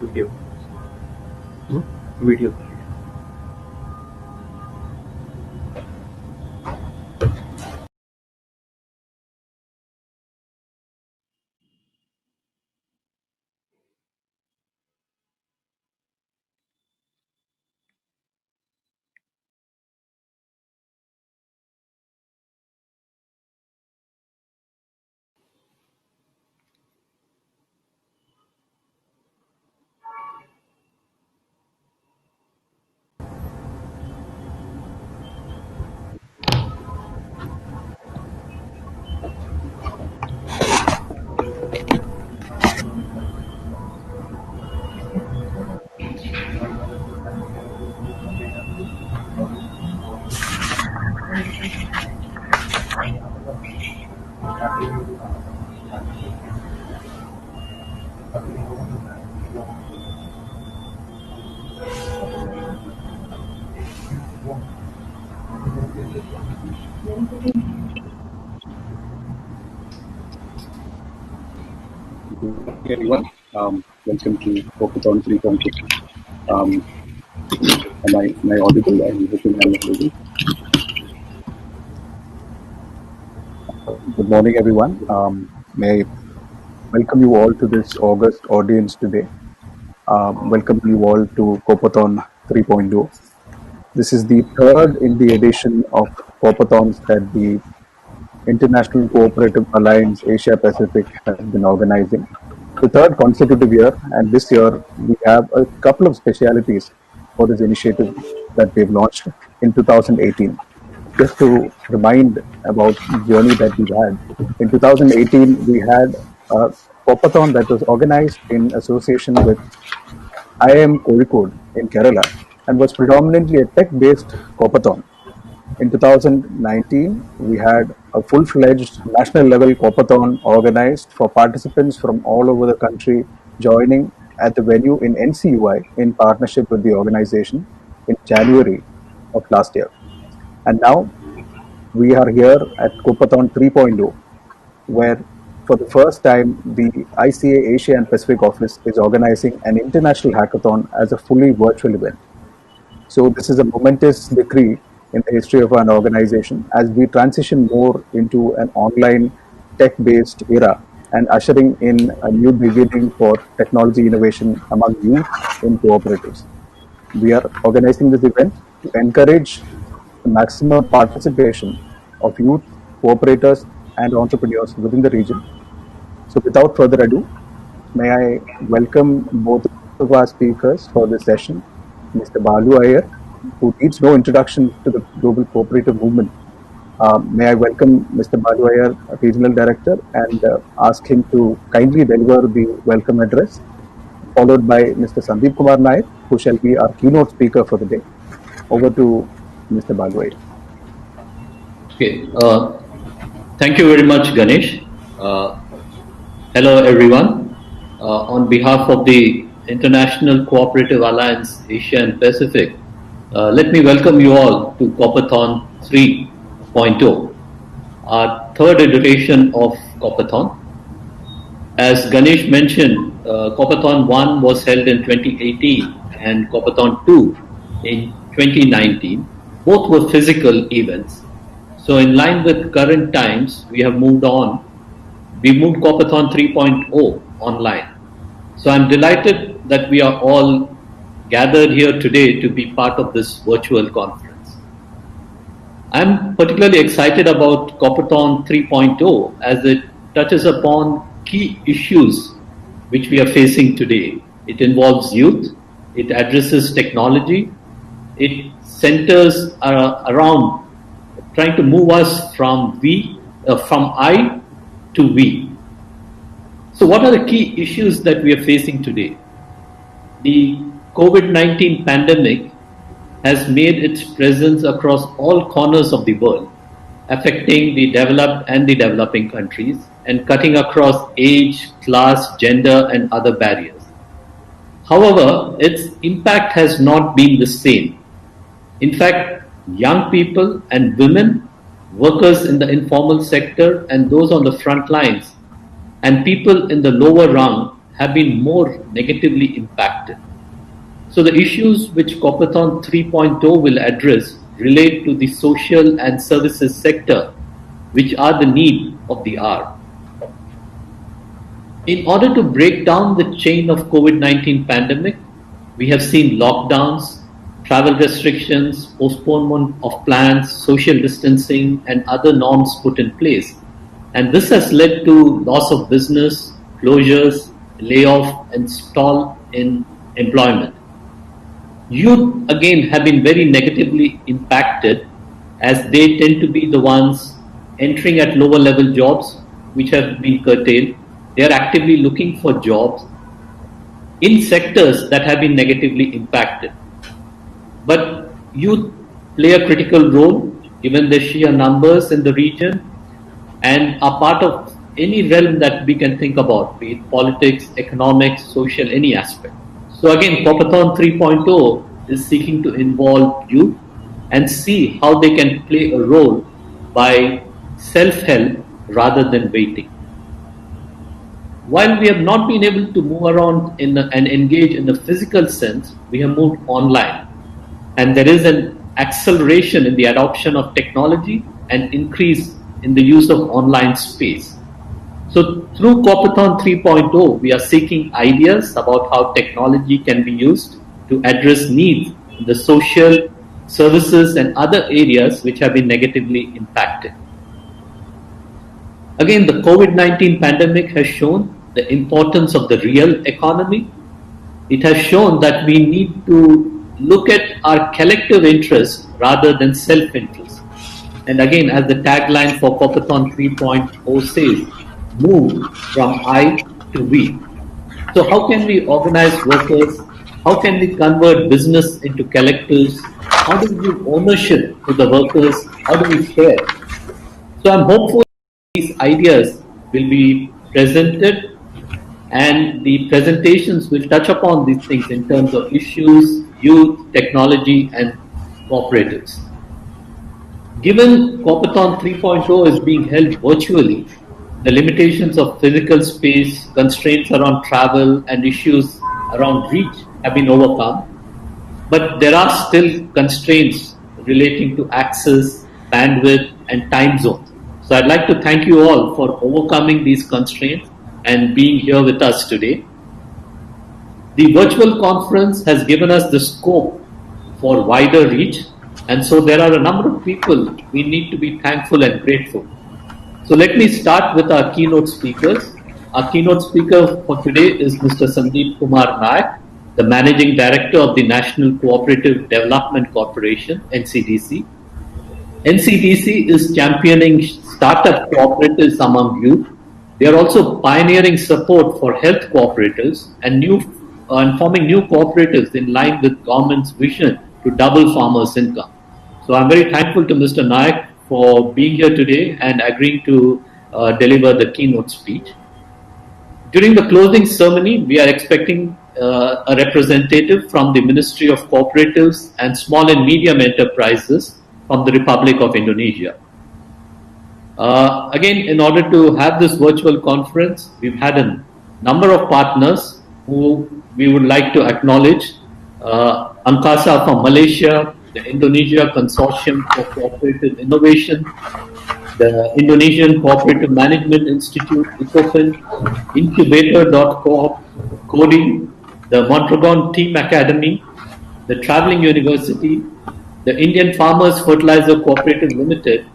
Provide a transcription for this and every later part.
Video. Video. Hey everyone, welcome to Coopathon 3.2. Am I audible? I'm hoping I'm audible. Good morning, everyone. May I welcome you all to this August audience today. Welcome you all to Coopathon 3.0. This is the third in the edition of Coopathons that the International Cooperative Alliance Asia Pacific has been organizing. The third consecutive year, and this year we have a couple of specialities for this initiative that we've launched in 2018. Just to remind about the journey that we've had, in 2018 we had a Coopathon that was organized in association with IIM Kozhikode in Kerala and was predominantly a tech-based Coopathon. In 2019, we had a full-fledged national-level Coopathon organized for participants from all over the country joining at the venue in NCUI in partnership with the organization in January of last year. And now we are here at Coopathon 3.0, where for the first time the ICA Asia and Pacific office is organizing an international hackathon as a fully virtual event. So this is a momentous decree in the history of an organization as we transition more into an online tech-based era and ushering in a new beginning for technology innovation among youth in cooperatives. We are organizing this event to encourage the maximum participation of youth, cooperators, and entrepreneurs within the region. So without further ado, may I welcome both of our speakers for this session, Mr. Balu Iyer, who needs no introduction to the global cooperative movement. May I welcome Mr. Balu Iyer, Regional Director, and ask him to kindly deliver the welcome address, followed by Mr. Sandeep Kumar Naik, who shall be our keynote speaker for the day. Over to Mr. Balu Iyer. Okay, thank you very much, Ganesh. Hello, everyone. On behalf of the International Cooperative Alliance Asia and Pacific, let me welcome you all to Coopathon 3.0, our third iteration of Coopathon. As Ganesh mentioned, Coopathon 1 was held in 2018 and Coopathon 2 in 2019. Both were physical events. So in line with current times, we have moved on. We moved Coopathon 3.0 online. So I'm delighted that we are all gathered here today to be part of this virtual conference. I'm particularly excited about Coopathon 3.0 as it touches upon key issues which we are facing today. It involves youth, it addresses technology, it centers around trying to move us from I to we. So what are the key issues that we are facing today? The COVID-19 pandemic has made its presence across all corners of the world, affecting the developed and the developing countries and cutting across age, class, gender, and other barriers. However, its impact has not been the same. In fact, young people and women, workers in the informal sector and those on the front lines, and people in the lower rung have been more negatively impacted. So the issues which Coopathon 3.0 will address relate to the social and services sector, which are the need of the hour. In order to break down the chain of COVID-19 pandemic, we have seen lockdowns, travel restrictions, postponement of plans, social distancing, and other norms put in place. And this has led to loss of business, closures, layoff, and stall in employment. Youth again have been very negatively impacted as they tend to be the ones entering at lower level jobs which have been curtailed. They are actively looking for jobs in sectors that have been negatively impacted. But youth play a critical role given the sheer numbers in the region and are part of any realm that we can think about, be it politics, economics, social, any aspect. So again, Coopathon 3.0 is seeking to involve youth and see how they can play a role by self-help rather than waiting. While we have not been able to move around and engage in a physical sense, we have moved online. And there is an acceleration in the adoption of technology and increase in the use of online space. So through Coopathon 3.0, we are seeking ideas about how technology can be used to address needs in the social, services, and other areas which have been negatively impacted. Again, the COVID-19 pandemic has shown the importance of the real economy. It has shown that we need to look at our collective interest rather than self-interest. And again, as the tagline for Coopathon 3.0 says, move from I to we. So how can we organize workers? How can we convert business into collectives? How do we give ownership to the workers? How do we share? So I'm hopeful these ideas will be presented and the presentations will touch upon these things in terms of issues, youth, technology, and cooperatives. Given Coopathon 3.0 is being held virtually, the limitations of physical space, constraints around travel, and issues around reach have been overcome. But there are still constraints relating to access, bandwidth, and time zones. So I'd like to thank you all for overcoming these constraints and being here with us today. The virtual conference has given us the scope for wider reach, and so there are a number of people we need to be thankful and grateful. So let me start with our keynote speakers. Our keynote speaker for today is Mr. Sandeep Kumar Nayak, the Managing Director of the National Cooperative Development Corporation, NCDC. NCDC is championing startup cooperatives among youth. They are also pioneering support for health cooperatives and forming new cooperatives in line with government's vision to double farmers' income. So I'm very thankful to Mr. Nayak for being here today and agreeing to deliver the keynote speech. During the closing ceremony, we are expecting a representative from the Ministry of Cooperatives and Small and Medium Enterprises from the Republic of Indonesia. Again, in order to have this virtual conference, we've had a number of partners who we would like to acknowledge. Angkasa from Malaysia, the Indonesia Consortium for Cooperative Innovation, the Indonesian Cooperative Management Institute, ICOFIN, Incubator.coop, Coding, the Mondragon Team Academy, the Traveling University, the Indian Farmers Fertilizer Cooperative Limited,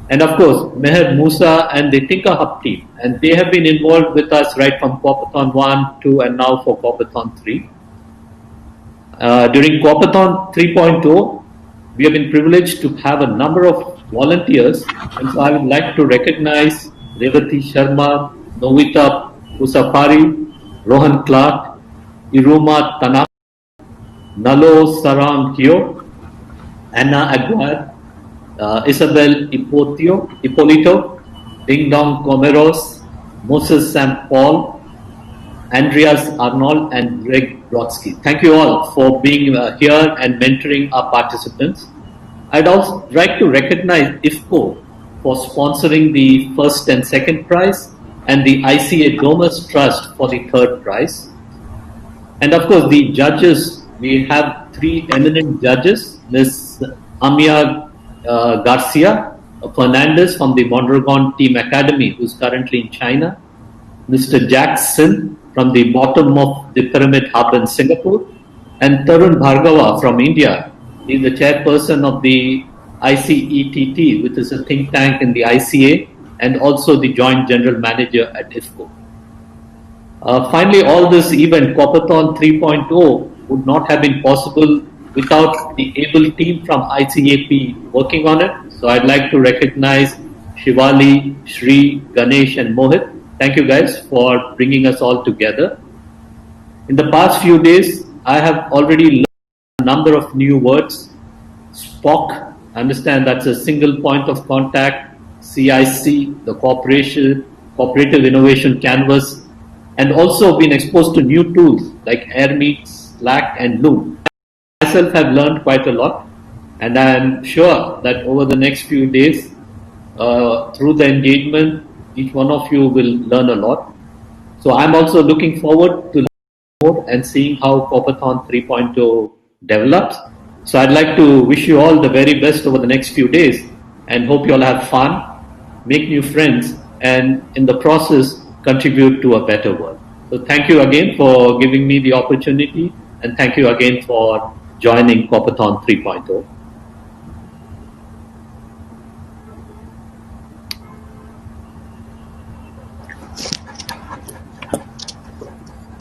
and of course, Meher Musa and the TinkerHub team. And they have been involved with us right from Coopathon 1, 2, and now for Coopathon 3. During Coopathon 3.0, we have been privileged to have a number of volunteers, and so I would like to recognize Revati Sharma, Novita Usafari, Rohan Clark, Iruma Tanaka, Nalo Sarang Kyo, Anna Aguad, Isabel Ippolito, Ding Dong Comeros, Moses Sam Paul, Andreas Arnold, and Greg Brodsky. Thank you all for being here and mentoring our participants. I'd also like to recognize IFCO for sponsoring the first and second prize, and the ICA Domus Trust for the third prize. And of course, the judges, we have three eminent judges, Ms. Amia Garcia Fernandez from the Mondragon Team Academy, who's currently in China, Mr. Jack Sin from the bottom of the Pyramid Hub in Singapore, and Tarun Bhargava from India. He's the chairperson of the ICETT, which is a think tank in the ICA, and also the joint general manager at IFCO. Finally, all this event, Coopathon 3.0, would not have been possible without the able team from ICA-AP working on it. So I'd like to recognize Shivali, Shri, Ganesh, and Mohit. Thank you guys for bringing us all together. In the past few days, I have already learned a number of new words. SPOC, understand that's a single point of contact. CIC, the Cooperative Innovation Canvas, and also been exposed to new tools like AirMeet, Slack, and Loom. I myself have learned quite a lot, and I am sure that over the next few days, through the engagement, each one of you will learn a lot. So I'm also looking forward to more and seeing how Coopathon 3.0 develops. So I'd like to wish you all the very best over the next few days and hope you all have fun, make new friends, and in the process contribute to a better world. So thank you again for giving me the opportunity, and thank you again for joining Coopathon 3.0.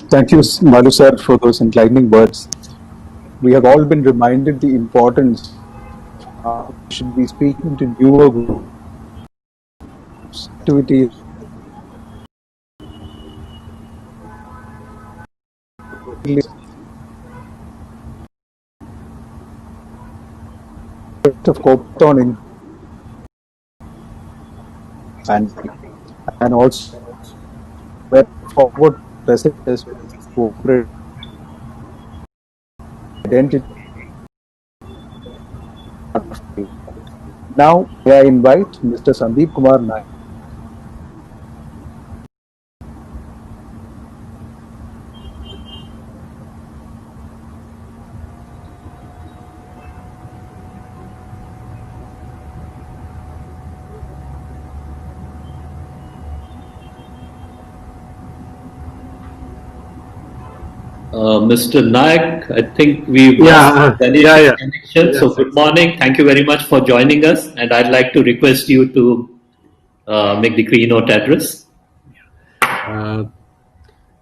Thank you, Malu sir, for those enlightening words. We have all been reminded the importance of we should be speaking to newer groups, activities, of Coopathon and also where forward present corporate identity. Now, may I invite Mr. Sandeep Kumar Naik. Mr. Nayak, I think we've lost connection. So good morning. Thank you very much for joining us. And I'd like to request you to make the keynote address.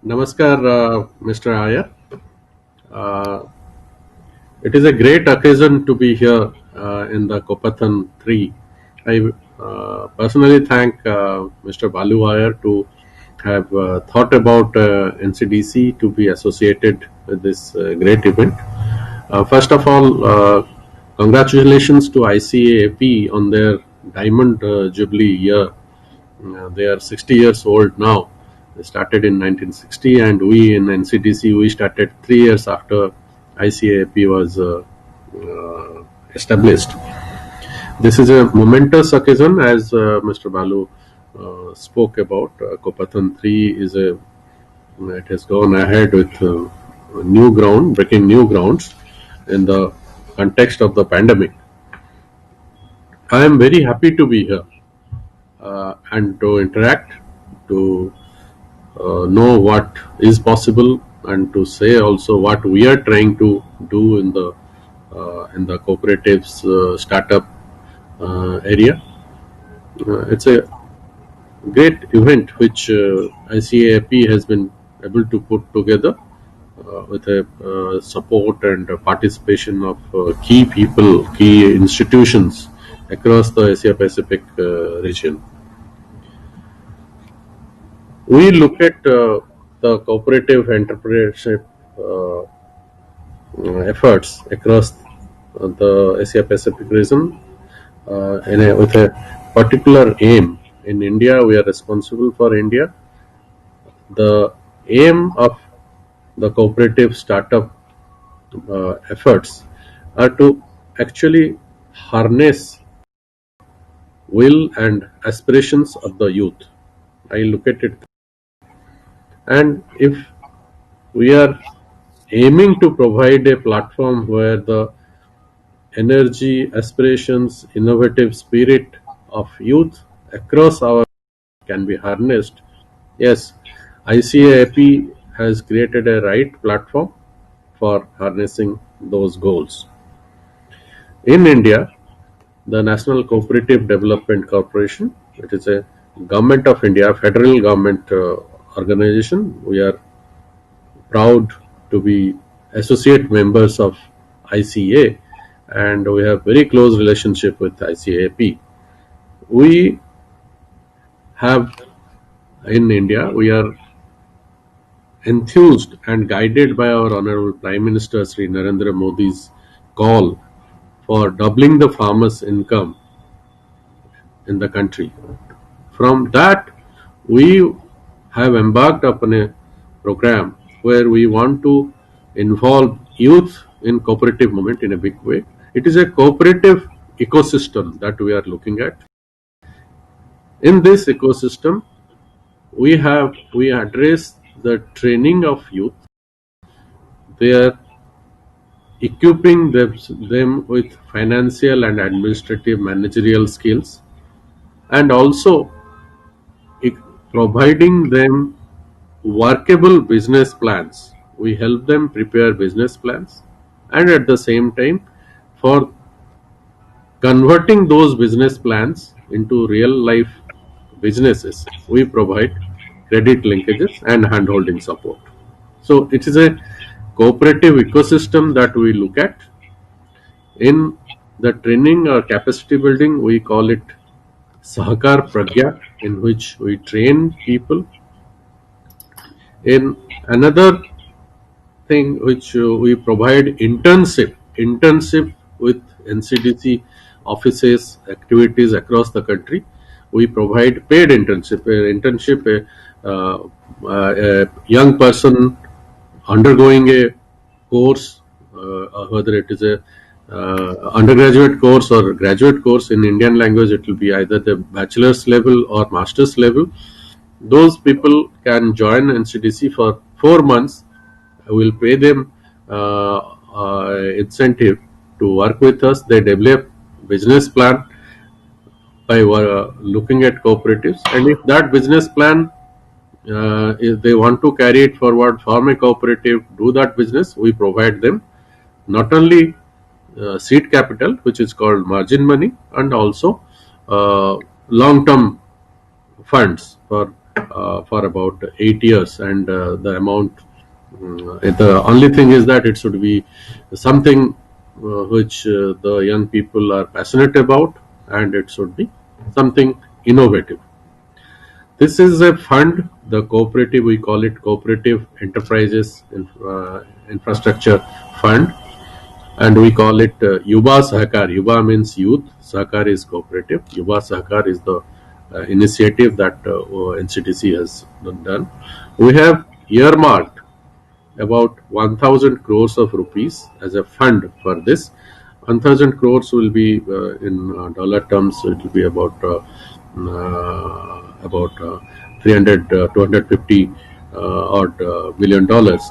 Namaskar, Mr. Iyer. It is a great occasion to be here in the Coopathon 3. I personally thank Mr. Balu Iyer to have thought about NCDC to be associated with this great event. First of all, congratulations to ICA-AP on their Diamond Jubilee year. They are 60 years old now. They started in 1960, and we in NCDC, we started 3 years after ICA-AP was established. This is a momentous occasion, as Mr. Balu spoke about. Coopathon 3 it has gone ahead with breaking new grounds in the context of the pandemic. I am very happy to be here and to interact, to know what is possible, and to say also what we are trying to do in the cooperatives startup area. It's a great event which ICA-AP has been able to put together with a support and participation of key people, key institutions across the Asia Pacific region. We look at the cooperative entrepreneurship efforts across the Asia Pacific region with a particular aim. In India, we are responsible for India. The aim of the cooperative startup efforts are to actually harness will and aspirations of the youth. I look at it. And if we are aiming to provide a platform where the energy, aspirations, innovative spirit of youth across our can be harnessed, yes, ICA-AP has created a right platform for harnessing those goals. In India, the National Cooperative Development Corporation, it is a government of India, federal government organization. We are proud to be associate members of ICA, and we have very close relationship with ICA-AP. We have in India, we are enthused and guided by our Honorable Prime Minister Sri Narendra Modi's call for doubling the farmers' income in the country. From that, we have embarked upon a program where we want to involve youth in cooperative movement in a big way. It is a cooperative ecosystem that we are looking at. In this ecosystem, we address the training of youth. They are equipping them with financial and administrative managerial skills, and also providing them workable business plans. We help them prepare business plans, and at the same time, for converting those business plans into real life businesses, we provide credit linkages and handholding support. So it is a cooperative ecosystem that we look at. In the training or capacity building, we call it Sahakar Pragya, in which we train people. In another thing, which we provide internship with NCDC offices, activities across the country. We provide paid internship. A young person undergoing a course, whether it is a undergraduate course or graduate course in Indian language, it will be either the bachelor's level or master's level. Those people can join NCDC for 4 months. We'll pay them incentive to work with us. They develop business plan by looking at cooperatives, and if that business plan, if they want to carry it forward, form a cooperative, do that business, we provide them not only seed capital, which is called margin money, and also long term funds for about 8 years, and the amount. The only thing is that it should be something which the young people are passionate about, and it should be something innovative. This is a fund, the cooperative, we call it Cooperative Enterprises Infrastructure Fund, and we call it Yuva Sahakar. Yuva means youth, Sahakar is cooperative. Yuva Sahakar is the initiative that NCTC has done. We have earmarked about 1000 crores of rupees as a fund for this. 1000 crores will be in dollar terms, it will be about 300 250 odd million dollars,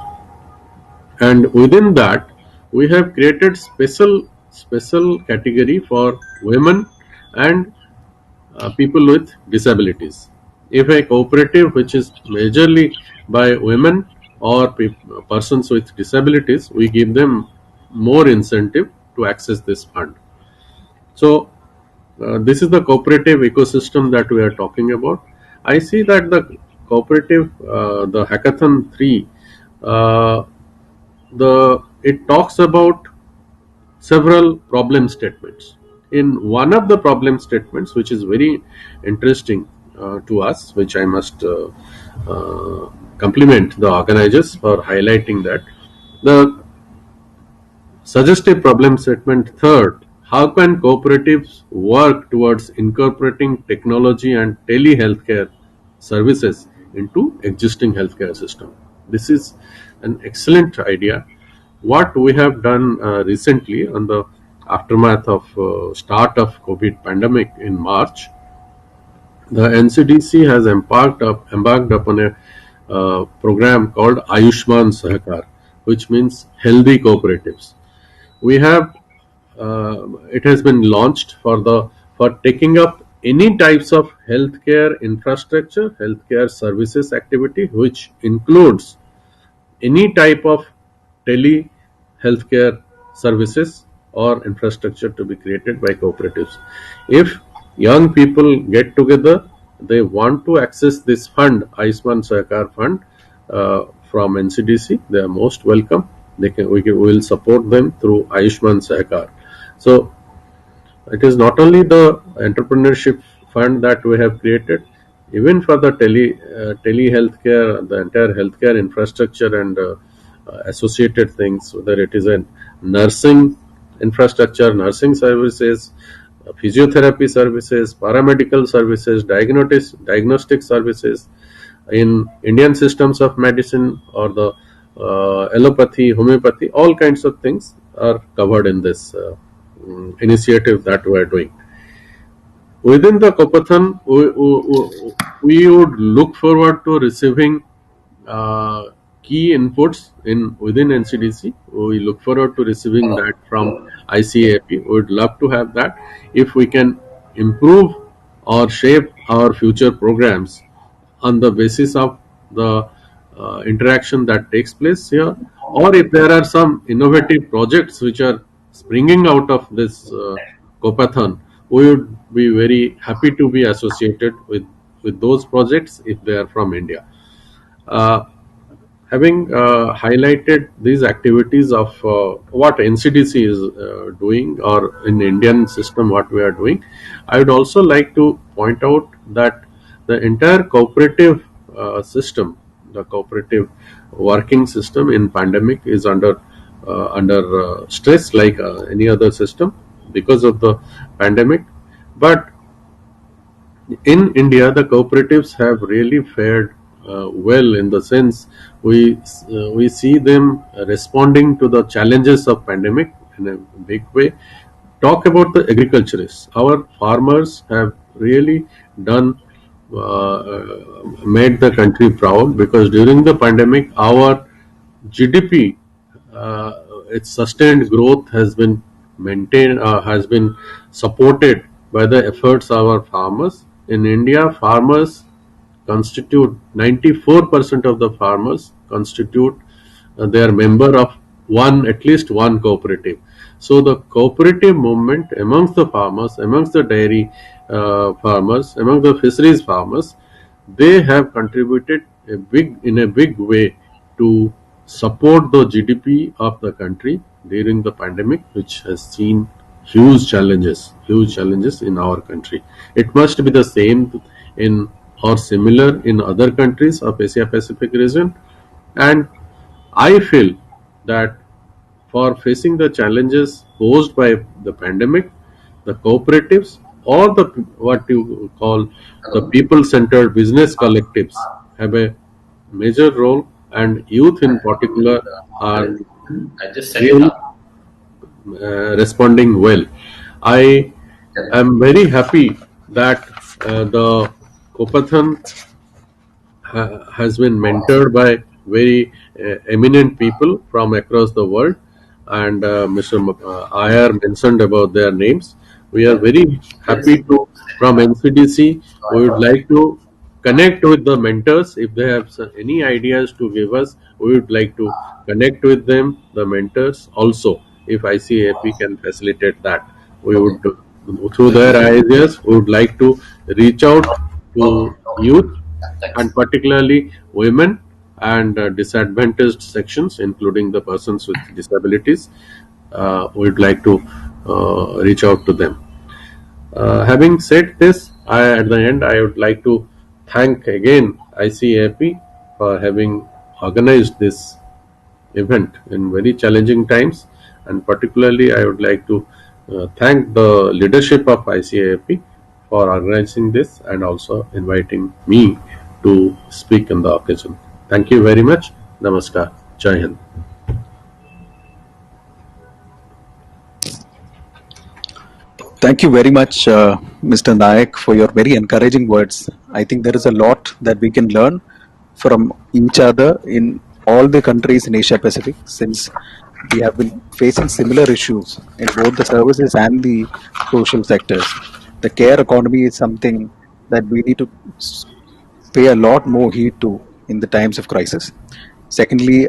and within that we have created special category for women and people with disabilities. If a cooperative which is majorly by women or persons with disabilities, we give them more incentive to access this fund. So this is the cooperative ecosystem that we are talking about. I see that the cooperative, the Hackathon 3, uh, it talks about several problem statements. In one of the problem statements, which is very interesting to us, which I must compliment the organizers for highlighting that, the suggestive problem statement third: how can cooperatives work towards incorporating technology and telehealthcare services into existing healthcare system? This is an excellent idea. What we have done recently on the aftermath of start of COVID pandemic in March, the NCDC has embarked upon a program called Ayushman Sahakar, which means healthy cooperatives. We have it has been launched for taking up any types of healthcare infrastructure, healthcare services activity, which includes any type of tele healthcare services or infrastructure to be created by cooperatives. If young people get together, they want to access this fund, Ayushman Sahakar fund, from NCDC, they are most welcome. We will support them through Ayushman Sahakar. So it is not only the entrepreneurship fund that we have created, even for the tele healthcare, the entire healthcare infrastructure and associated things, whether it is a nursing infrastructure, nursing services, physiotherapy services, paramedical services, diagnostic services, in Indian systems of medicine or the allopathy, homeopathy, all kinds of things are covered in this initiative that we are doing. Within the Coopathon, we would look forward to receiving uh, key inputs in within NCDC. We look forward to receiving that from ICA-AP. We would love to have that. If we can improve or shape our future programs on the basis of the interaction that takes place here, or if there are some innovative projects which are springing out of this Coopathon, we would be very happy to be associated with those projects if they are from India. Uh, Having highlighted these activities of what NCDC is doing, or in Indian system what we are doing, I would also like to point out that the entire cooperative system, the cooperative working system in pandemic is under stress like any other system because of the pandemic. But in India, the cooperatives have really fared well, in the sense we see them responding to the challenges of pandemic in a big way. Talk about the agriculturists. Our farmers have really done made the country proud, because during the pandemic our GDP, its sustained growth has been maintained, has been supported by the efforts of our farmers. In India, farmers constitute 94% of the farmers constitute they are member of one, at least one cooperative. So the cooperative movement amongst the farmers, amongst the dairy farmers, among the fisheries farmers, they have contributed in a big way to support the GDP of the country during the pandemic, which has seen huge challenges in our country. It must be the same in or similar in other countries of Asia Pacific region. And I feel that for facing the challenges posed by the pandemic, the cooperatives, or the what you call the people-centered business collectives have a major role, and youth in particular are I just set it really up. responding well. I am very happy that the Kopathon has been mentored by very eminent people from across the world, and Mr. Iyer mentioned about their names. We are very Yes. happy to, from NCDC, we would like to connect with the mentors. If they have any ideas to give us, we would like to connect with them, the mentors also. If ICA-AP can facilitate that, we Okay. would, through their ideas, we would like to reach out Okay. to Okay. youth, Thanks. and particularly women and disadvantaged sections, including the persons with disabilities. We'd like to reach out to them. Having said this, at the end, I would like to thank again ICAP for having organized this event in very challenging times, and particularly I would like to thank the leadership of ICAP for organizing this and also inviting me to speak on the occasion. Thank you very much. Namaskar. Jai Hind. Thank you very much, Mr. Nayak, for your very encouraging words. I think there is a lot that we can learn from each other in all the countries in Asia Pacific, since we have been facing similar issues in both the services and the social sectors. The care economy is something that we need to pay a lot more heed to in the times of crisis. Secondly,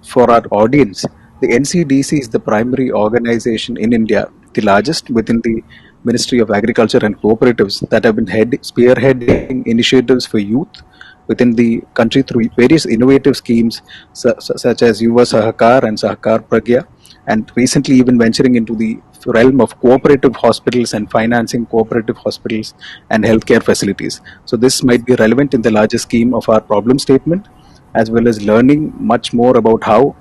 for our audience, the NCDC is the primary organization in India, the largest within the Ministry of Agriculture and Cooperatives, that have been spearheading initiatives for youth within the country through various innovative schemes such as Yuva Sahakar and Sahakar Pragya, and recently even venturing into the realm of cooperative hospitals and financing cooperative hospitals and healthcare facilities. So this might be relevant in the larger scheme of our problem statement, as well as learning much more about how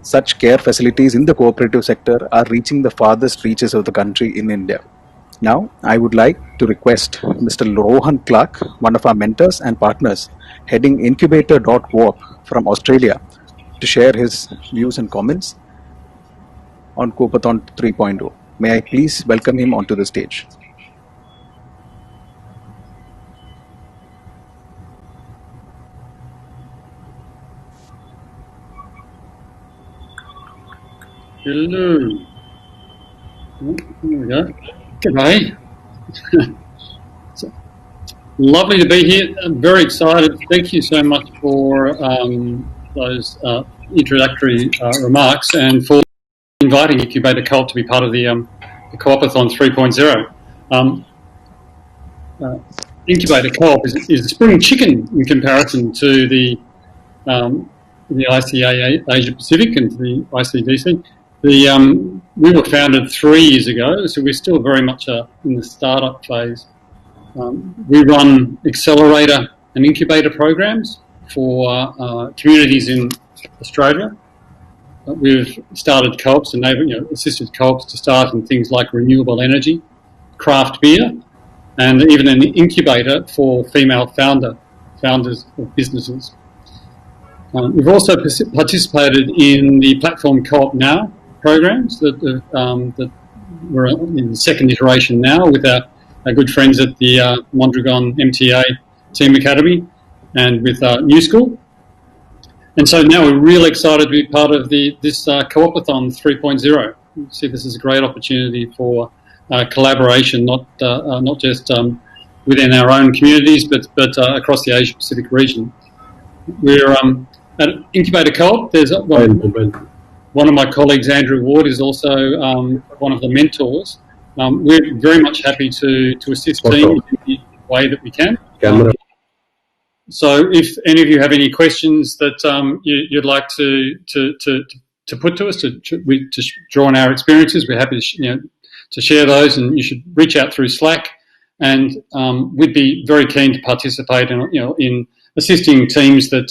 such care facilities in the cooperative sector are reaching the farthest reaches of the country in India. Now, I would like to request Mr. Rohan Clark, one of our mentors and partners, heading Incubator.coop from Australia, to share his views and comments on Coopathon 3.0. May I please welcome him onto the stage? Hello. Oh, here we go. G'day. It's lovely to be here. I'm very excited. Thank you so much for those introductory remarks and for inviting Incubator Cult to be part of the Coopathon 3.0. Incubator Cult is a spring chicken in comparison to the ICA Asia Pacific and to the ICDC. We were founded 3 years ago, so we're still very much in the startup phase. We run accelerator and incubator programs for communities in Australia. We've started co-ops and assisted co-ops to start in things like renewable energy, craft beer, and even an incubator for female founders of businesses. We've also participated in the Platform Co-op Now programs that we're in the second iteration now with our good friends at the Mondragon MTA Team Academy and with New School. And so now we're really excited to be part of this Coopathon 3.0. We see this as a great opportunity for collaboration, not just within our own communities, but across the Asia Pacific region. We're at Incubator Co-op. There's one of my colleagues, Andrew Ward, is also one of the mentors. We're very much happy to assist teams in the way that we can. So if any of you have any questions that you'd like to put to us, to draw on our experiences, we're happy to share those, and you should reach out through Slack, and we'd be very keen to participate in assisting teams that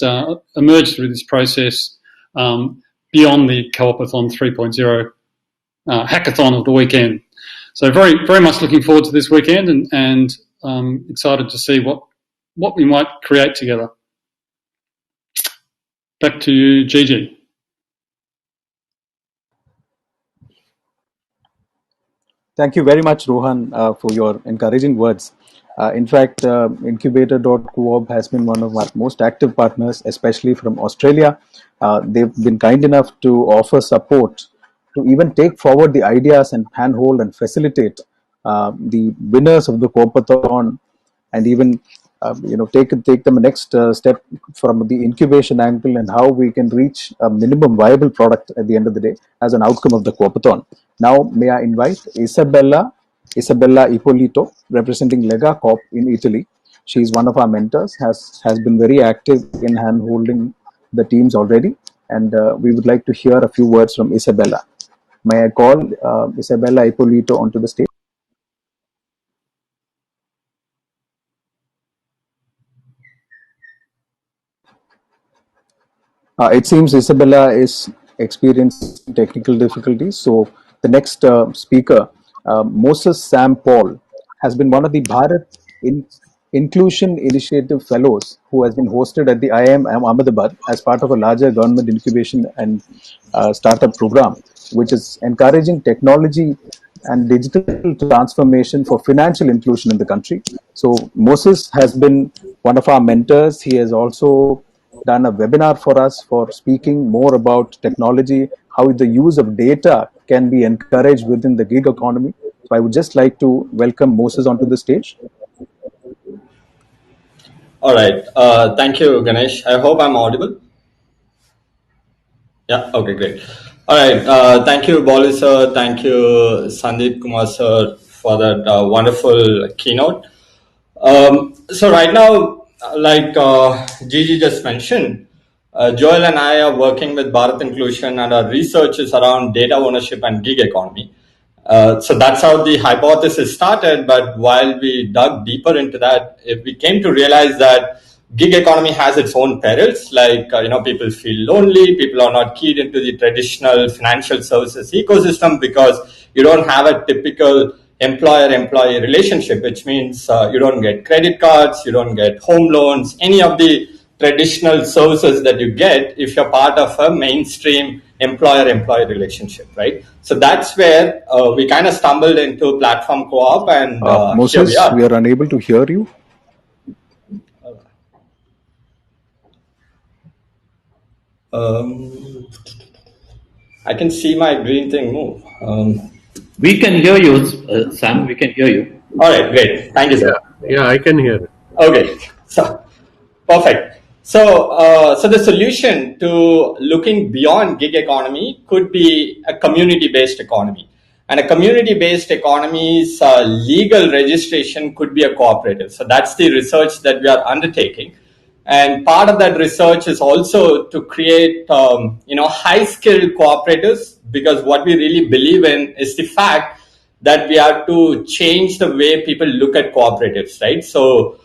emerge through this process beyond the Coopathon 3.0 hackathon of the weekend. So very, very much looking forward to this weekend, and excited to see what we might create together. Back to you, Gigi. Thank you very much, Rohan, for your encouraging words. In fact, Incubator.coop has been one of our most active partners, especially from Australia. They've been kind enough to offer support to even take forward the ideas and handhold and facilitate the winners of the Coopathon, and even take them a next step from the incubation angle, and how we can reach a minimum viable product at the end of the day as an outcome of the Coopathon. Now, may I invite Isabella Ippolito, representing Lega Corp in Italy. She is one of our mentors, has been very active in hand-holding the teams already, and we would like to hear a few words from Isabella. May I call Isabella Ippolito onto the stage? It seems Isabella is experiencing technical difficulties. So the next speaker, Moses Sam Paul, has been one of the Bharat Inclusion Initiative Fellows who has been hosted at the IIM Ahmedabad as part of a larger government incubation and startup program, which is encouraging technology and digital transformation for financial inclusion in the country. So Moses has been one of our mentors. He has also done a webinar for us for speaking more about technology, how the use of data can be encouraged within the gig economy. So I would just like to welcome Moses onto the stage. All right. Thank you, Ganesh. I hope I'm audible. Yeah. Okay, great. All right. Thank you, Bali sir. Thank you, Sandeep Kumar sir, for that wonderful keynote. So right now, like Gigi just mentioned, Joel and I are working with Bharat Inclusion, and our research is around data ownership and gig economy. So that's how the hypothesis started. But while we dug deeper into that, we came to realize that gig economy has its own perils. Like people feel lonely. People are not keyed into the traditional financial services ecosystem because you don't have a typical employer-employee relationship, which means you don't get credit cards, you don't get home loans, any of the traditional services that you get if you're part of a mainstream employer-employee relationship, right? So that's where we kind of stumbled into platform co-op, and Moses, here we are. unable to hear you. I can see my green thing move. We can hear you, Sam. We can hear you. All right, great. Thank you, sir. Yeah, I can hear it. Okay, so perfect. So the solution to looking beyond gig economy could be a community-based economy. And a community-based economy's legal registration could be a cooperative. So that's the research that we are undertaking. And part of that research is also to create, high-skilled cooperatives, because what we really believe in is the fact that we have to change the way people look at cooperatives, right? So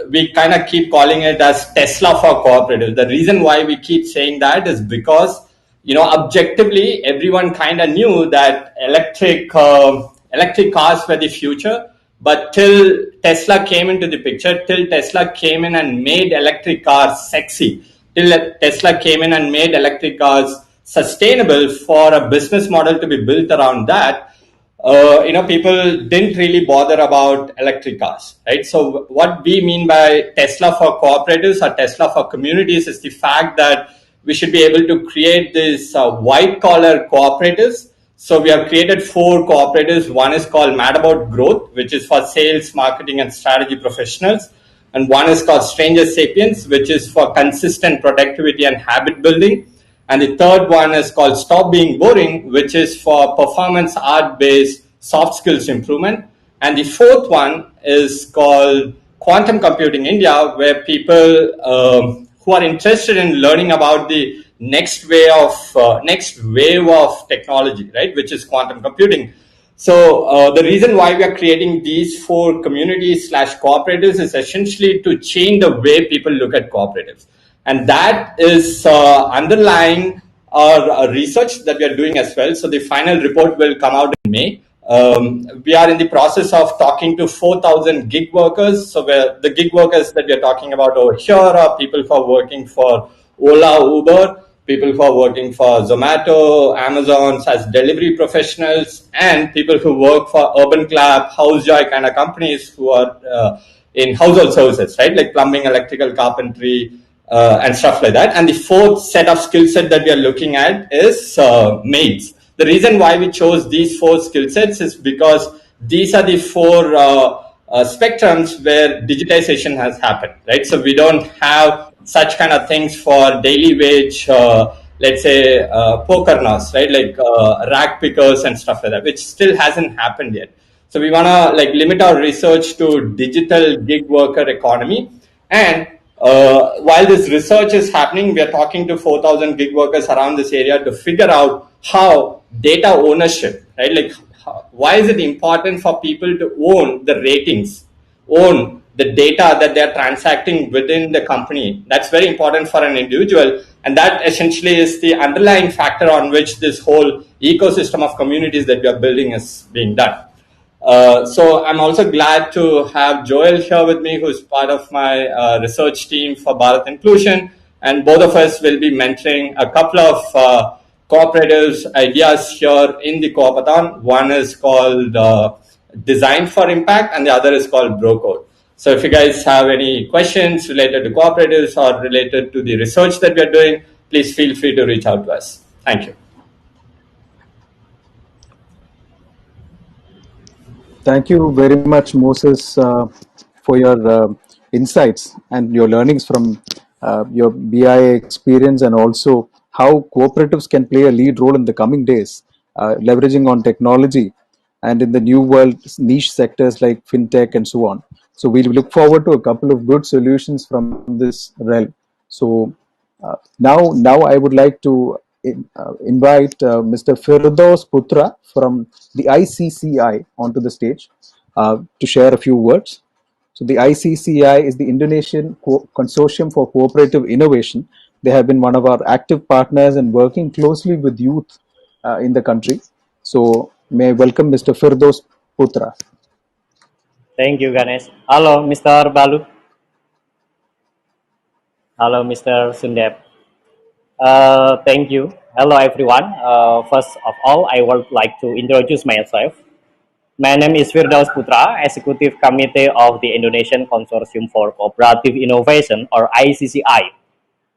we kind of keep calling it as Tesla for cooperatives. The reason why we keep saying that is because, objectively, everyone kind of knew that electric cars were the future. But till Tesla came into the picture, till Tesla came in and made electric cars sexy, till Tesla came in and made electric cars sustainable for a business model to be built around that, people didn't really bother about electric cars, right? So what we mean by Tesla for cooperatives or Tesla for communities is the fact that we should be able to create these white collar cooperatives. So we have created 4 cooperatives. One is called Mad About Growth, which is for sales, marketing, and strategy professionals. And one is called Stranger Sapiens, which is for consistent productivity and habit building. And the third one is called Stop Being Boring, which is for performance art-based soft skills improvement. And the fourth one is called Quantum Computing India, where people who are interested in learning about the next wave of technology, right, which is quantum computing. So the reason why we are creating these 4 communities / cooperatives is essentially to change the way people look at cooperatives. And that is underlying our research that we are doing as well. So the final report will come out in May. We are in the process of talking to 4,000 gig workers. So the gig workers that we are talking about over here are people who are working for Ola, Uber, people who are working for Zomato, Amazon as delivery professionals, and people who work for Urban Clap, HouseJoy kind of companies who are in household services, right? Like plumbing, electrical, carpentry, and stuff like that. And the fourth set of skill set that we are looking at is maids. The reason why we chose these 4 skill sets is because these are the 4 spectrums where digitization has happened, right? So we don't have such kind of things for daily wage, let's say pokernas, right? Like rag pickers and stuff like that, which still hasn't happened yet. So we want to limit our research to digital gig worker economy. And while this research is happening, we are talking to 4,000 gig workers around this area to figure out how data ownership, right? Like why is it important for people to own the ratings, own the data that they're transacting within the company? That's very important for an individual. And that essentially is the underlying factor on which this whole ecosystem of communities that we are building is being done. So I'm also glad to have Joel here with me, who's part of my research team for Bharat Inclusion. And both of us will be mentoring a couple of cooperatives ideas here in the Coopathon. One is called Design for Impact, and the other is called Bro Code. So if you guys have any questions related to cooperatives or related to the research that we are doing, please feel free to reach out to us. Thank you. Thank you very much, Moses, for your insights and your learnings from your BIA experience, and also how cooperatives can play a lead role in the coming days, leveraging on technology and in the new world niche sectors like fintech and so on. So we look forward to a couple of good solutions from this realm. So now I would like to invite Mr. Firdaus Putra from the ICCI onto the stage to share a few words. So the ICCI is the Indonesian Consortium for Cooperative Innovation. They have been one of our active partners and working closely with youth in the country. So may I welcome Mr. Firdaus Putra. Thank you, Ganesh. Hello, Mr. Balu. Hello, Mr. Sundep. Thank you. Hello, everyone. First of all, I would like to introduce myself. My name is Firdaus Putra, Executive Committee of the Indonesian Consortium for Cooperative Innovation, or ICCI.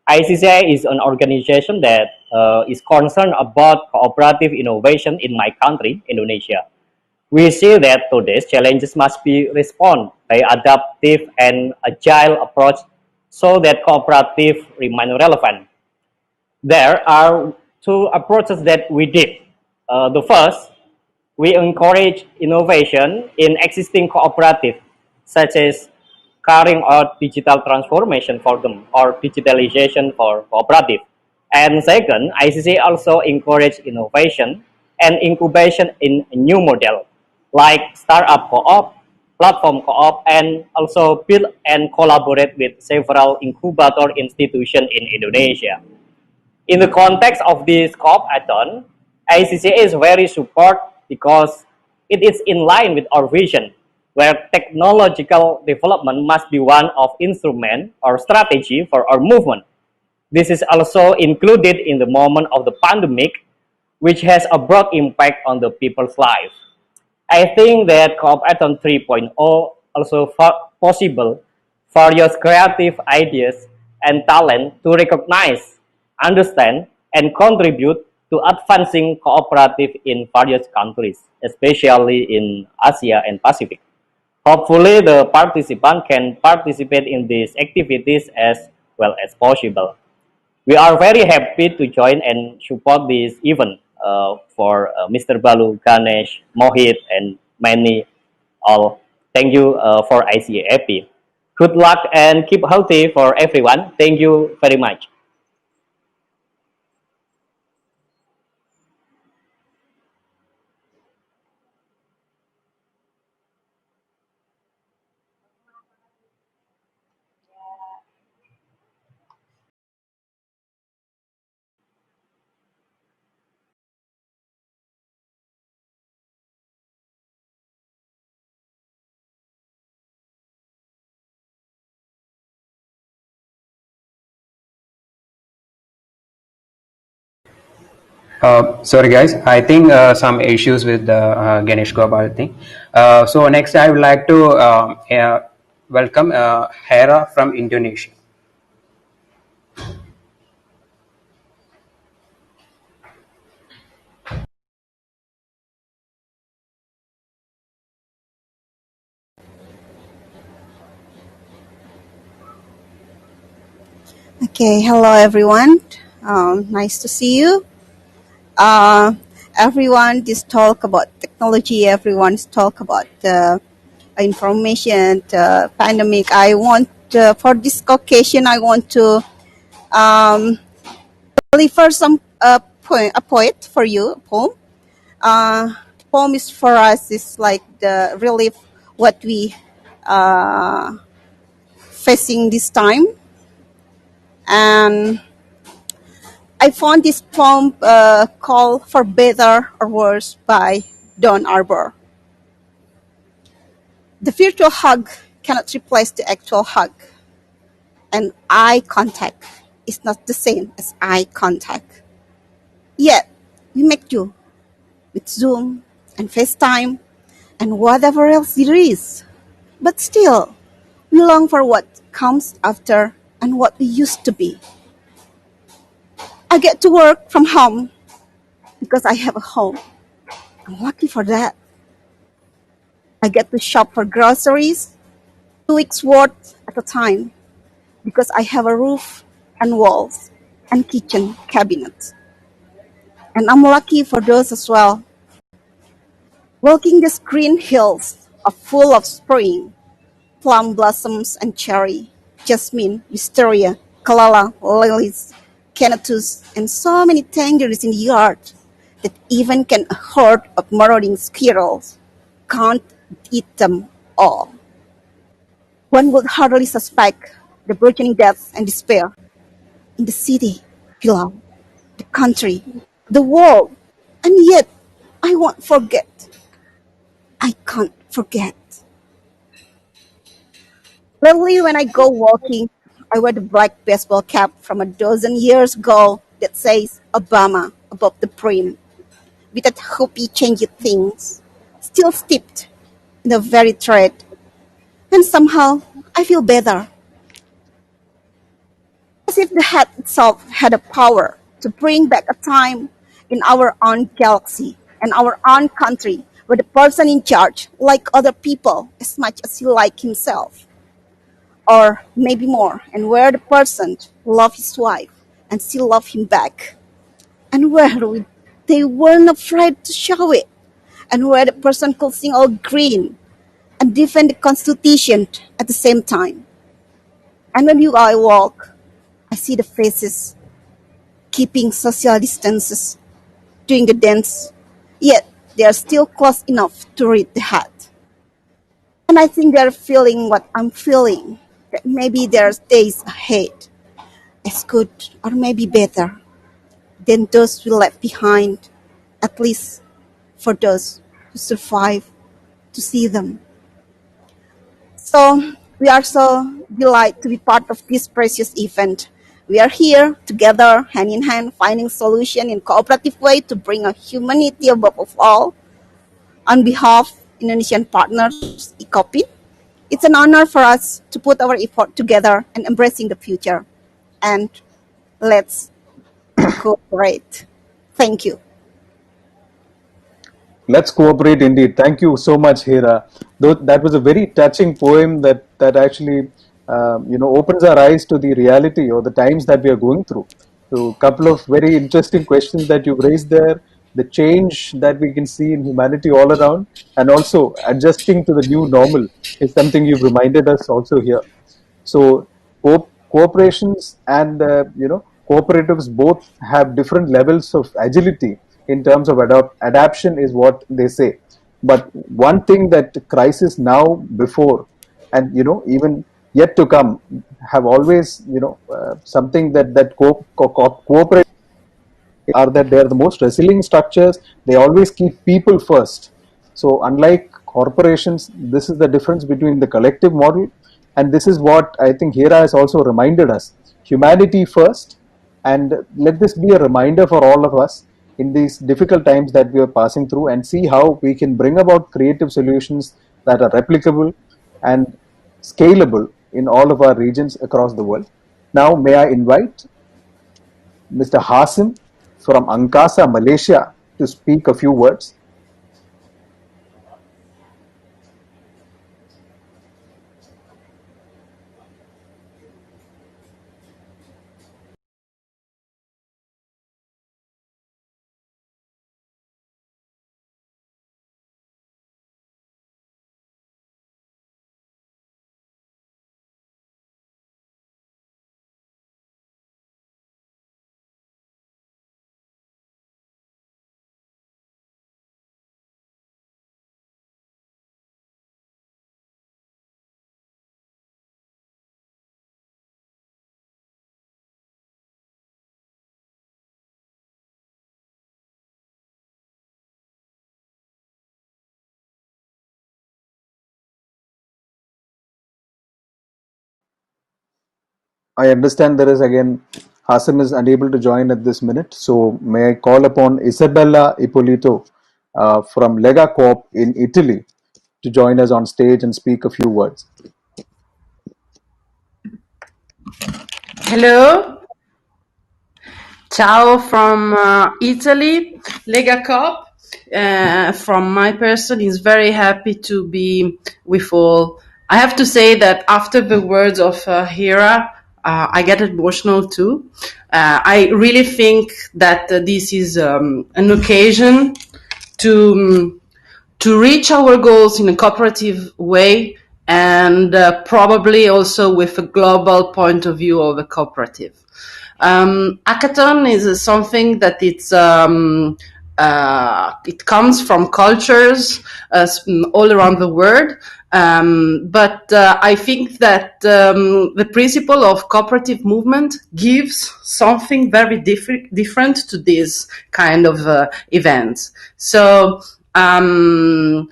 ICCI is an organization that is concerned about cooperative innovation in my country, Indonesia. We see that today's challenges must be responded by adaptive and agile approach so that cooperative remain relevant. There are two approaches that we did. The first, we encourage innovation in existing cooperative, such as carrying out digital transformation for them or digitalization for cooperative. And second, ICC also encourage innovation and incubation in a new model like startup co-op, platform co-op, and also build and collaborate with several incubator institutions in Indonesia. In the context of this Coopathon, ICCA is very support because it is in line with our vision, where technological development must be one of instrument or strategy for our movement. This is also included in the moment of the pandemic, which has a broad impact on the people's life. I think that Coopathon 3.0 also possible for your creative ideas and talent to recognize, understand, and contribute to advancing cooperative in various countries, especially in Asia and Pacific. Hopefully, the participant can participate in these activities as well as possible. We are very happy to join and support this event for Mr. Balu, Ganesh, Mohit, and many all. Thank you for ICA-AP. Good luck and keep healthy for everyone. Thank you very much. Sorry guys, I think some issues with the Ganesh Gopal thing. So next I would like to welcome Hera from Indonesia. Okay, hello everyone. Nice to see you. Uh, Everyone just talk about technology. Everyone's talk about information, pandemic. I want for this occasion, I want to deliver some a poet for you. A poem. The poem is for us is like the relief what we facing this time, and I found this poem called For Better or Worse by Don Arbor. The virtual hug cannot replace the actual hug, and eye contact is not the same as eye contact. Yet, we make do with Zoom and FaceTime and whatever else there is. But still, we long for what comes after and what we used to be. I get to work from home because I have a home. I'm lucky for that. I get to shop for groceries 2 weeks worth at a time because I have a roof and walls and kitchen cabinets. And I'm lucky for those as well. Walking these green hills are full of spring, plum blossoms and cherry, jasmine, wisteria, kalala, lilies, canatus, and so many tangerines in the yard that even can a herd of marauding squirrels can't eat them all. One would hardly suspect the burgeoning death and despair in the city below, the country, the world, and yet I won't forget. I can't forget. Lately, when I go walking, I wear the black baseball cap from a dozen years ago that says Obama above the brim, with that hoopy changey things, still steeped in the very thread. And somehow, I feel better, as if the hat itself had a power to bring back a time in our own galaxy and our own country where the person in charge liked other people as much as he liked himself, or maybe more, and where the person loved his wife and still loved him back, and where they weren't afraid to show it, and where the person could sing all green and defend the Constitution at the same time. And when you I walk, I see the faces keeping social distances, doing the dance, yet they are still close enough to read the hat. And I think they're feeling what I'm feeling, that maybe there's days ahead as good or maybe better than those we left behind, at least for those who survive to see them. So we are so delighted to be part of this precious event. We are here together, hand in hand, finding solution in cooperative way to bring a humanity above all. On behalf of Indonesian partners, ICA-AP, it's an honor for us to put our effort together and embracing the future. And let's cooperate. Thank you. Let's cooperate indeed. Thank you so much, Hira. Though that was a very touching poem that actually opens our eyes to the reality or the times that we are going through. So, a couple of very interesting questions that you've raised there. The change that we can see in humanity all around, and also adjusting to the new normal is something you've reminded us also here. So corporations and cooperatives both have different levels of agility in terms of adaptation is what they say. But one thing that crisis now before and even yet to come have always something that cooperate are that they are the most resilient structures. They always keep people first. So, unlike corporations, this is the difference between the collective model, and this is what I think Hira has also reminded us: humanity first. And let this be a reminder for all of us in these difficult times that we are passing through, and see how we can bring about creative solutions that are replicable and scalable in all of our regions across the world. Now, may I invite Mr. Hasim from Angkasa, Malaysia, to speak a few words. I understand there is again Hasim is unable to join at this minute, so may I call upon Isabella Ippolito from Lega Corp in Italy to join us on stage and speak a few words. Hello, ciao from Italy, Lega Corp. From my person is very happy to be with all. I have to say that after the words of Hira, I get emotional too. I really think that this is an occasion to reach our goals in a cooperative way, and probably also with a global point of view of a cooperative. Hackathon is something that it comes from cultures all around the world, but I think that the principle of cooperative movement gives something very different to this kind of events. So I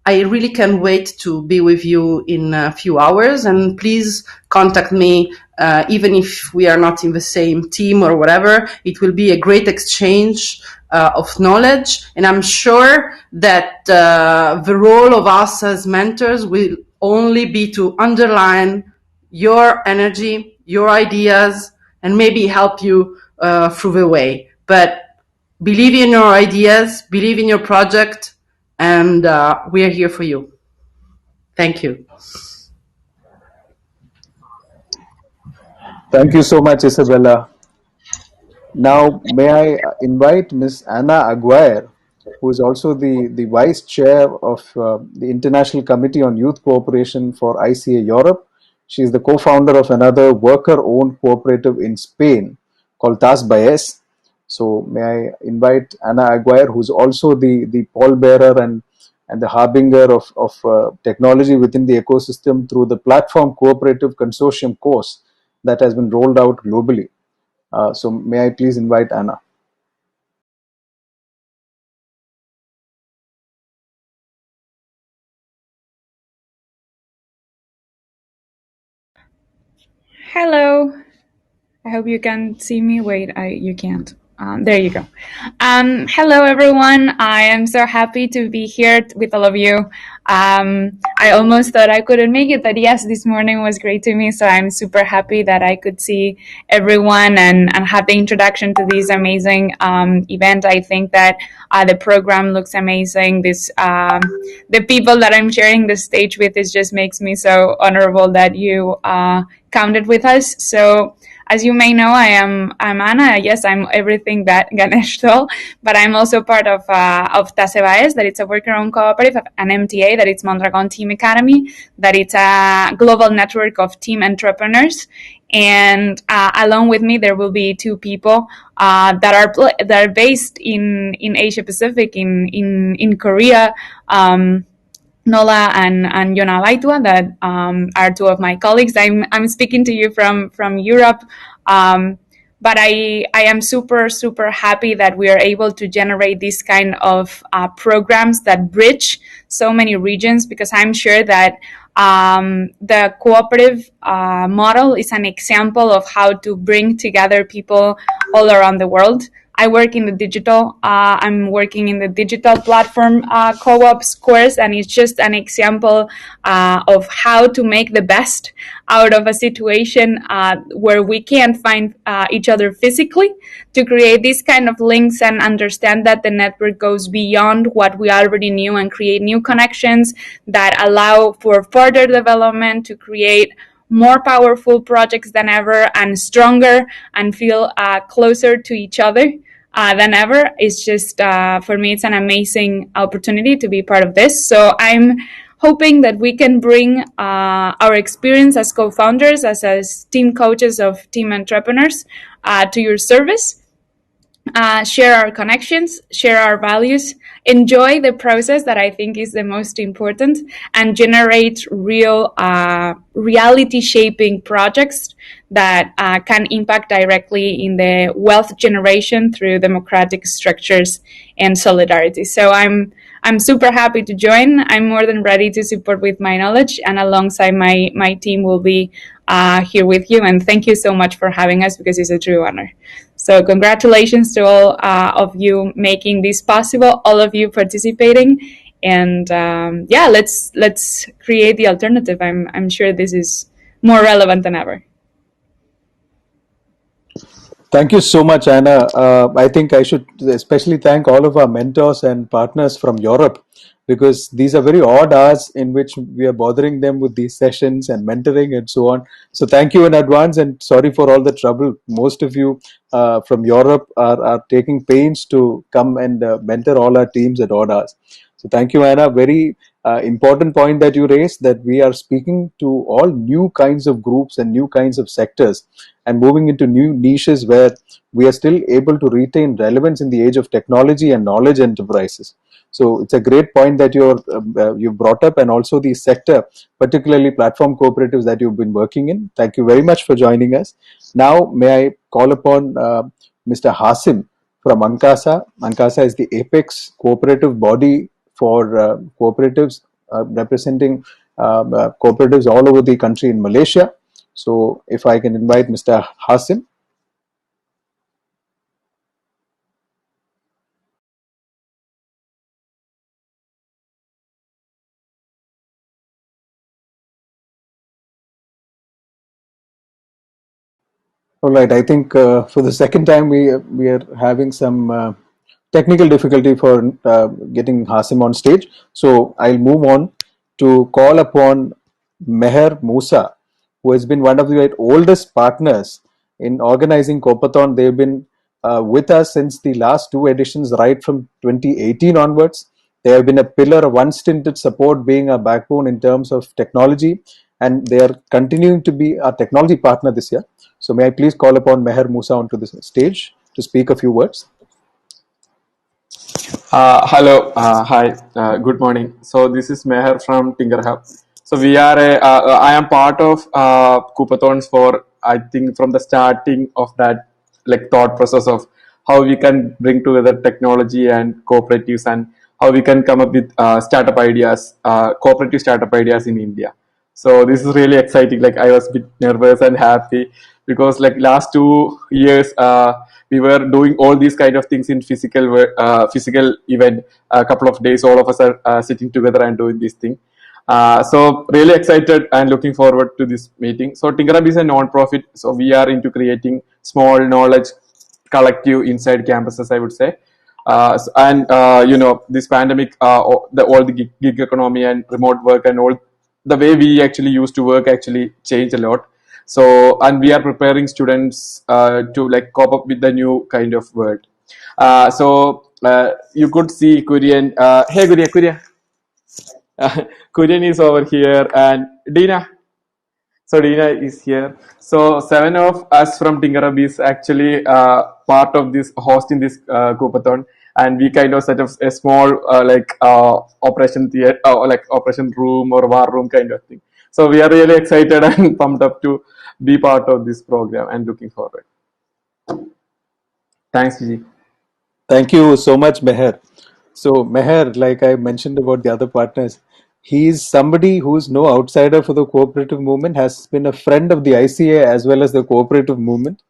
really can't wait to be with you in a few hours, and please contact me, even if we are not in the same team or whatever. It will be a great exchange of knowledge, and I'm sure that the role of us as mentors will only be to underline your energy, your ideas, and maybe help you through the way. But believe in your ideas, believe in your project, and we are here for you. Thank you. Thank you so much, Isabella. Now, may I invite Ms. Anna Aguirre, who is also the Vice Chair of the International Committee on Youth Cooperation for ICA Europe. She is the co-founder of another worker-owned cooperative in Spain called Tas Baes. So, may I invite Anna Aguirre, who is also the pallbearer and the harbinger of technology within the ecosystem through the Platform Cooperative Consortium course that has been rolled out globally. So may I please invite Anna? Hello. I hope you can see me. Wait, you can't. There you go. Hello, everyone. I am so happy to be here with all of you. I almost thought I couldn't make it, but yes, this morning was great to me. So I'm super happy that I could see everyone and have the introduction to this amazing event. I think that the program looks amazing. The people that I'm sharing the stage with, it just makes me so honorable that you counted with us. So, as you may know, I'm Anna. Yes, I'm everything that Ganesh told, but I'm also part of Tas Baes, that it's a worker-owned cooperative, an MTA, that it's Mondragon Team Academy, that it's a global network of team entrepreneurs. And along with me, there will be two people that are based in Asia Pacific, in Korea. Nola and Yona Laitua, that are two of my colleagues. I'm speaking to you from Europe, but I am super happy that we are able to generate this kind of programs that bridge so many regions, because I'm sure that the cooperative model is an example of how to bring together people all around the world. I work in the digital. I'm working in the digital platform co-ops course, and it's just an example of how to make the best out of a situation where we can't find each other physically, to create these kind of links and understand that the network goes beyond what we already knew and create new connections that allow for further development, to create more powerful projects than ever and stronger, and feel closer to each other than ever. It's just, for me, it's an amazing opportunity to be part of this. So I'm hoping that we can bring our experience as co-founders, as team coaches of team entrepreneurs, to your service. Share our connections, share our values, enjoy the process, that I think is the most important, and generate real reality shaping projects that can impact directly in the wealth generation through democratic structures and solidarity. So I'm I'm super happy to join. I'm more than ready to support with my knowledge, and alongside my team will be here with you. And thank you so much for having us, because it's a true honor. So congratulations to all of you making this possible, all of you participating, and yeah, let's create the alternative. I'm sure this is more relevant than ever. Thank you so much, Anna. I think I should especially thank all of our mentors and partners from Europe, because these are very odd hours in which we are bothering them with these sessions and mentoring and so on. So thank you in advance, and sorry for all the trouble. Most of you from Europe are taking pains to come and mentor all our teams at odd hours. So thank you, Anna. Very important point that you raised, that we are speaking to all new kinds of groups and new kinds of sectors, and moving into new niches where we are still able to retain relevance in the age of technology and knowledge enterprises. So it's a great point that you've brought up, and also the sector, particularly platform cooperatives that you've been working in. Thank you very much for joining us. Now, may I call upon Mr. Hasim from Ankasa. Ankasa is the apex cooperative body for cooperatives, representing cooperatives all over the country in Malaysia. So if I can invite Mr. Hasim. All right, I think for the second time we are having some technical difficulty for getting Hasim on stage. So I'll move on to call upon Meher Musa, who has been one of the oldest partners in organizing Coopathon. They've been with us since the last two editions, right from 2018 onwards. They have been a pillar of unstinted support, being a backbone in terms of technology, and they are continuing to be our technology partner this year. So may I please call upon Meher Musa onto the stage to speak a few words. Hello, hi, good morning. So this is Meher from TinkerHub. So I am part of Coopathons for, I think, from the starting of that like thought process of how we can bring together technology and cooperatives, and how we can come up with startup ideas, cooperative startup ideas in India. So this is really exciting. Like I was a bit nervous and happy, because like last 2 years we were doing all these kind of things in physical event. A couple of days, all of us are sitting together and doing this thing. So really excited and looking forward to this meeting. So TinkerHub is a non-profit, so we are into creating small knowledge collective inside campuses, I would say. This pandemic, all the gig economy and remote work and all the way we actually used to work actually changed a lot. So, and we are preparing students to like cope up with the new kind of world. You could see Kurian. Hey, Kuria. Kurian is over here, and Dina. So Dina is here. So 7 of us from TinkerHub is actually part of this hosting this Coopathon, and we kind of set up a small operation theater, like operation room or war room kind of thing. So we are really excited and pumped up to be part of this program and looking forward. Thanks, Gigi. Thank you so much, Meher. So Meher, like I mentioned about the other partners, he's somebody who's no outsider for the cooperative movement, has been a friend of the ICA as well as the cooperative movement.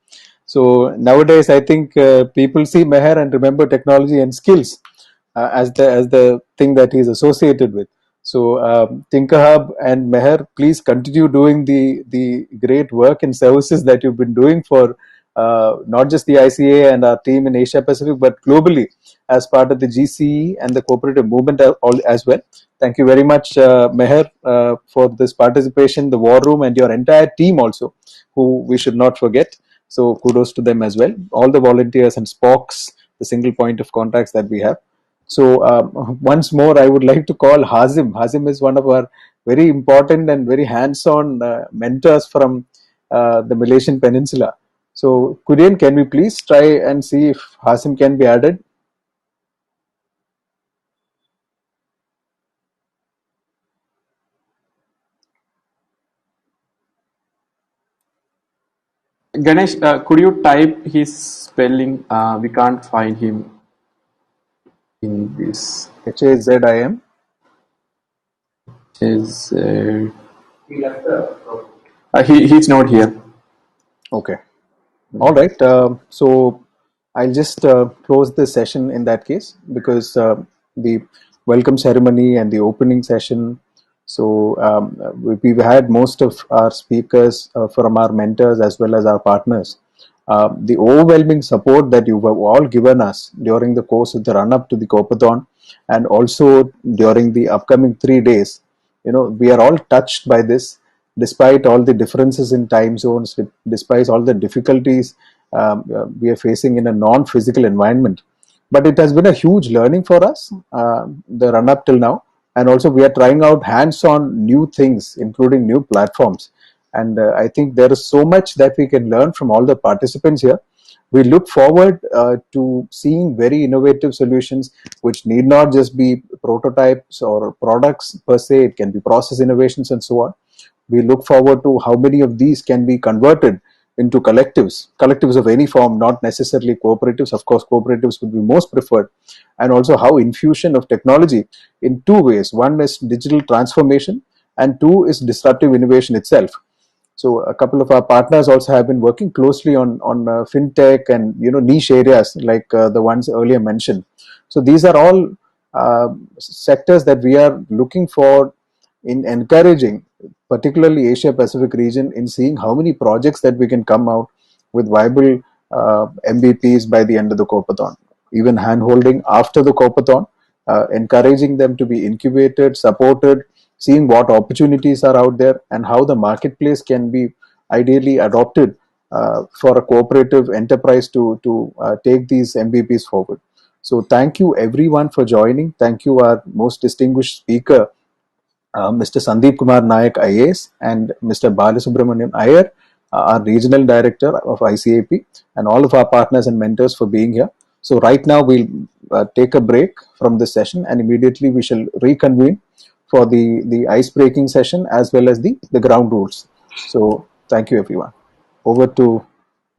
So nowadays, I think people see Meher and remember technology and skills as the thing that he's associated with. So TinkerHub and Meher, please continue doing the great work and services that you've been doing for not just the ICA and our team in Asia Pacific, but globally as part of the GCE and the cooperative movement as well. Thank you very much, Meher, for this participation, the War Room, and your entire team also, who we should not forget. So kudos to them as well. All the volunteers and Spocks, the single point of contacts that we have. So once more, I would like to call Hazim. Hazim is one of our very important and very hands-on mentors from the Malaysian Peninsula. So Kurian, can we please try and see if Hazim can be added? Ganesh, could you type his spelling? We can't find him. in this HAZIM. is he's not here. Okay. All right. So I'll just close the session in that case, because the welcome ceremony and the opening session. So we've had most of our speakers from our mentors as well as our partners. The overwhelming support that you have all given us during the course of the run up to the Coopathon, and also during the upcoming 3 days, we are all touched by this, despite all the differences in time zones, despite all the difficulties we are facing in a non-physical environment. But it has been a huge learning for us, the run up till now. And also we are trying out hands-on new things, including new platforms. And I think there is so much that we can learn from all the participants here. We look forward to seeing very innovative solutions, which need not just be prototypes or products per se. It can be process innovations and so on. We look forward to how many of these can be converted into collectives of any form, not necessarily cooperatives. Of course, cooperatives would be most preferred. And also how infusion of technology in two ways. One is digital transformation, and two is disruptive innovation itself. So a couple of our partners also have been working closely on fintech and niche areas like the ones earlier mentioned. So these are all sectors that we are looking for in encouraging, particularly Asia Pacific region, in seeing how many projects that we can come out with viable MVPs by the end of the Coopathon. Even hand-holding after the Coopathon, encouraging them to be incubated, supported, seeing what opportunities are out there and how the marketplace can be ideally adopted for a cooperative enterprise to take these MVPs forward. So thank you everyone for joining. Thank you our most distinguished speaker, Mr. Sandeep Kumar Nayak IAS, and Mr. Balasubramanian Iyer, our Regional Director of ICA-AP, and all of our partners and mentors for being here. So right now we'll take a break from this session, and immediately we shall reconvene for the ice-breaking session as well as the ground rules. So thank you everyone. Over to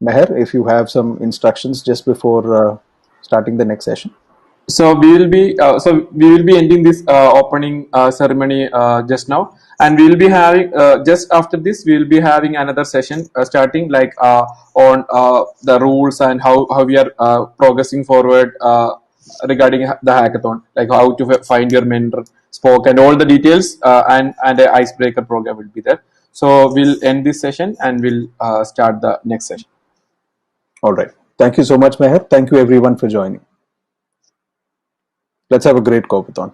Meher, if you have some instructions just before starting the next session. So we will be ending this opening ceremony just now, and we will be having just after this we will be having another session starting like on the rules and how we are progressing forward regarding the hackathon, like how to find your mentor, spoke, and all the details, and an icebreaker program will be there. So we'll end this session and we'll start the next session. All right. Thank you so much, Meher. Thank you everyone for joining. Let's have a great Coopathon.